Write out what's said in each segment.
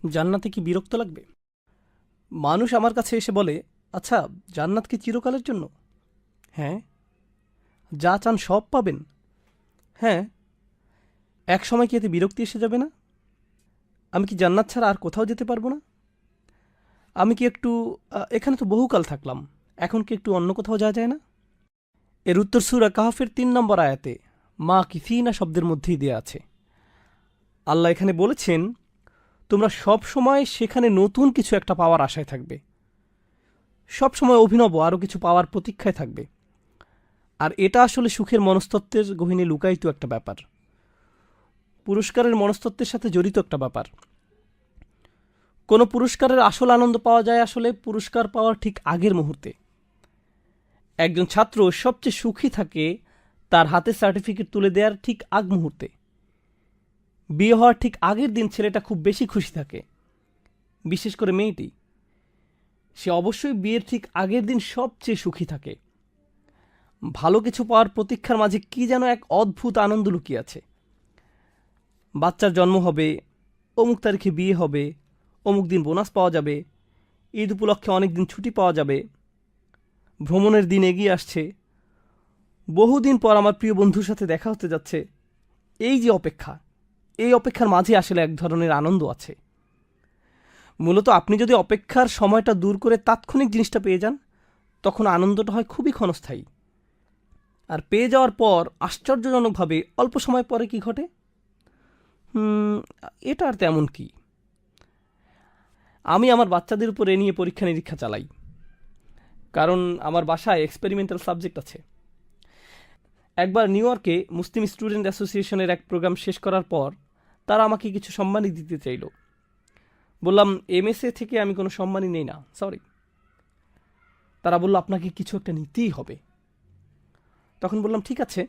জান্নাতে কি বিরক্ত লাগবে? মানুষ আমার কাছে এসে বলে, আচ্ছা, জান্নাত কি চিরকালের জন্য? হ্যাঁ। যা চান সব পাবেন? হ্যাঁ। এক সময় কি এতে বিরক্তি এসে যাবে না? আমি কি জান্নাত ছাড়া আর কোথাও যেতে পারবো না? আমি কি একটু এখানে তো বহুকাল থাকলাম, এখন কি একটু অন্য কোথাও যাওয়া যায় না? এর উত্তর সূরা কাহফের ৩ নম্বর আয়াতে মা কিসিনা শব্দের মধ্যেই দেয়া আছে। আল্লাহ এখানে বলেছেন, তোমরা সব সময় সেখানে নতুন কিছু একটা পাওয়ার আশায় থাকবে, সব সময় অভিনব আরও কিছু পাওয়ার প্রতীক্ষায় থাকবে। আর এটা আসলে সুখের মনস্তত্ত্বের গহীনে লুকায়িত একটা ব্যাপার, পুরস্কারের মনস্তত্ত্বের সাথে জড়িত একটা ব্যাপার। কোনো পুরস্কারের আসল আনন্দ পাওয়া যায় আসলে পুরস্কার পাওয়ার ঠিক আগের মুহূর্তে। একজন ছাত্র সবচেয়ে সুখী থাকে তার হাতে সার্টিফিকেট তুলে দেওয়ার ঠিক আগ মুহূর্তে। বিয়ে হওয়ার ঠিক আগের দিন ছেলেটা খুব বেশি খুশি থাকে, বিশেষ করে মেয়েটি। সে অবশ্যই বিয়ের ঠিক আগের দিন সবচেয়ে সুখী থাকে। ভালো কিছু পাওয়ার প্রতীক্ষার মাঝে কি যেন এক অদ্ভুত আনন্দ লুকিয়ে আছে। বাচ্চার জন্ম হবে, অমুক তারিখে বিয়ে হবে, অমুক দিন বোনাস পাওয়া যাবে, ঈদ উপলক্ষে অনেক দিন ছুটি পাওয়া যাবে, ভ্রমণের দিন এগিয়ে আসছে, বহুদিন পর আমার প্রিয় বন্ধুর সাথে দেখা হতে যাচ্ছে। এই যে অপেক্ষা, এই অপেক্ষার মাঝে আসলে এক ধরনের আনন্দ আছে। মূলত আপনি যদি অপেক্ষার সময়টা দূর করে তাৎক্ষণিক জিনিসটা পেয়ে যান, তখন আনন্দটা হয় খুবই ক্ষণস্থায়ী। আর পেয়ে যাওয়ার পর আশ্চর্যজনকভাবে অল্প সময় পরে কি ঘটে? এটা আর তেমন কি। আমি আমার বাচ্চাদের উপর এ নিয়ে পরীক্ষা নিরীক্ষা চালাই, কারণ আমার বাসায় এক্সপেরিমেন্টাল সাবজেক্ট আছে। একবার নিউ ইয়র্কে মুসলিম স্টুডেন্ট অ্যাসোসিয়েশনের এক প্রোগ্রাম শেষ করার পর তারা আমাকে কিছু সম্মানই দিতে চাইল। বললাম, এমএসএ থেকে আমি কোনো সম্মানই নেই না, সরি। তারা বলল, আপনাকে কিছু একটা নিতেই হবে। তখন বললাম, ঠিক আছে,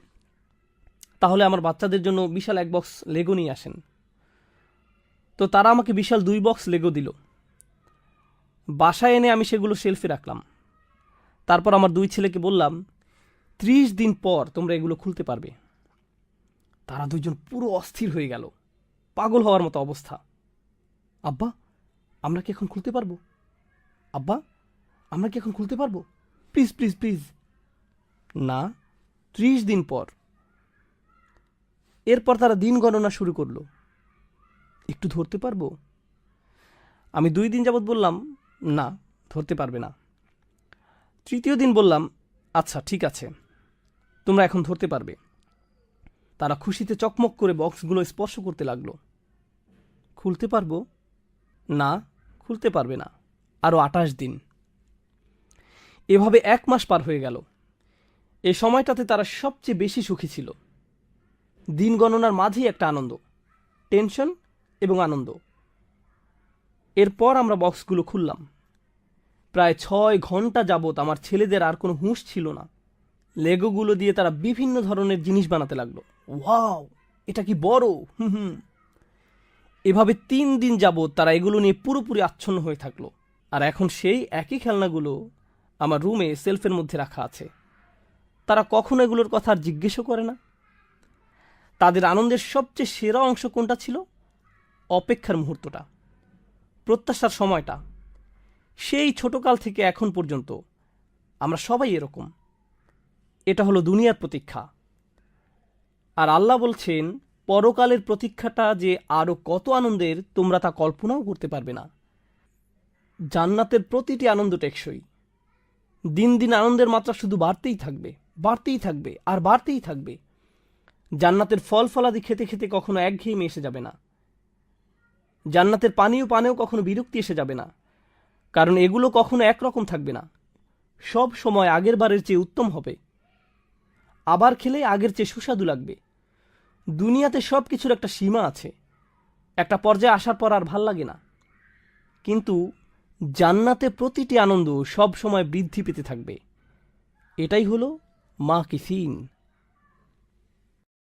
তাহলে আমার বাচ্চাদের জন্য বিশাল 1 বক্স লেগো নিয়ে আসেন। তো তারা আমাকে বিশাল 2 বক্স লেগো দিল। বাসায় এনে আমি সেগুলো শেলফে রাখলাম। তারপর আমার 2 ছেলেকে বললাম, 30 দিন পর তোমরা এগুলো খুলতে পারবে। তারা 2জন পুরো অস্থির হয়ে গেল, পাগল হওয়ার মতো অবস্থা। আব্বা, আমরা কি এখন খুলতে পারবো? আব্বা, আমরা কি এখন খুলতে পারবো? Please please please. না, 30 দিন পর। এরপর তারা দিন গণনা শুরু করলো। একটু ধরতে পারবো? আমি 2 দিন যাবৎ বললাম, না, ধরতে পারবে না। তৃতীয় দিন বললাম, আচ্ছা ঠিক আছে, তোমরা এখন ধরতে পারবে। তারা খুশিতে চকমক করে বক্সগুলো স্পর্শ করতে লাগলো। খুলতে পারবো? না, খুলতে পারবে না। আরও 28 দিন। এভাবে 1 মাস পার হয়ে গেল। এ সময়টাতে তারা সবচেয়ে বেশি সুখী ছিল। দিন গণনার মাঝেই একটা আনন্দ, টেনশন এবং আনন্দ। এরপর আমরা বক্সগুলো খুললাম। প্রায় 6 ঘন্টা যাবৎ আমার ছেলেদের আর কোনো হুঁশ ছিল না। লেগোগুলো দিয়ে তারা বিভিন্ন ধরনের জিনিস বানাতে লাগলো। ওয়াও, এটা কি বড়! এভাবে 3 দিন যাবৎ তারা এগুলো নিয়ে পুরোপুরি আচ্ছন্ন হয়ে থাকলো। আর এখন সেই একই খেলনাগুলো আমার রুমে সেলফের মধ্যে রাখা আছে। তারা কখনো এগুলোর কথা আর জিজ্ঞেসও করে না। তাদের আনন্দের সবচেয়ে সেরা অংশ কোনটা ছিল? অপেক্ষার মুহূর্তটা, প্রত্যাশার সময়টা। সেই ছোটকাল থেকে এখন পর্যন্ত আমরা সবাই এরকম। এটা হলো দুনিয়ার প্রতীক্ষা। আর আল্লাহ বলছেন, পরকালের প্রতীক্ষাটা যে আরও কত আনন্দের তোমরা তা কল্পনাও করতে পারবে না। জান্নাতের প্রতিটি আনন্দ টেকসই। দিন দিন আনন্দের মাত্রা শুধু বাড়তেই থাকবে, বাড়তেই থাকবে আর বাড়তেই থাকবে। জান্নাতের ফল ফলাদি খেতে খেতে কখনো একঘেয়েমি এসে যাবে না। জান্নাতের পানীয় পানেও কখনো বিরক্তি এসে যাবে না, কারণ এগুলো কখনো একরকম থাকবে না। সব সময় আগের বারের চেয়ে উত্তম হবে। আবার খেলে আগের চেয়ে সুস্বাদু লাগবে। দুনিয়াতে সব কিছুর একটা সীমা আছে, একটা পর্যায়ে আসার পর আর ভাল লাগে না। কিন্তু জান্নাতে প্রতিটি আনন্দ সব সময় বৃদ্ধি পেতে থাকবে। এটাই হলো মা কিসিন।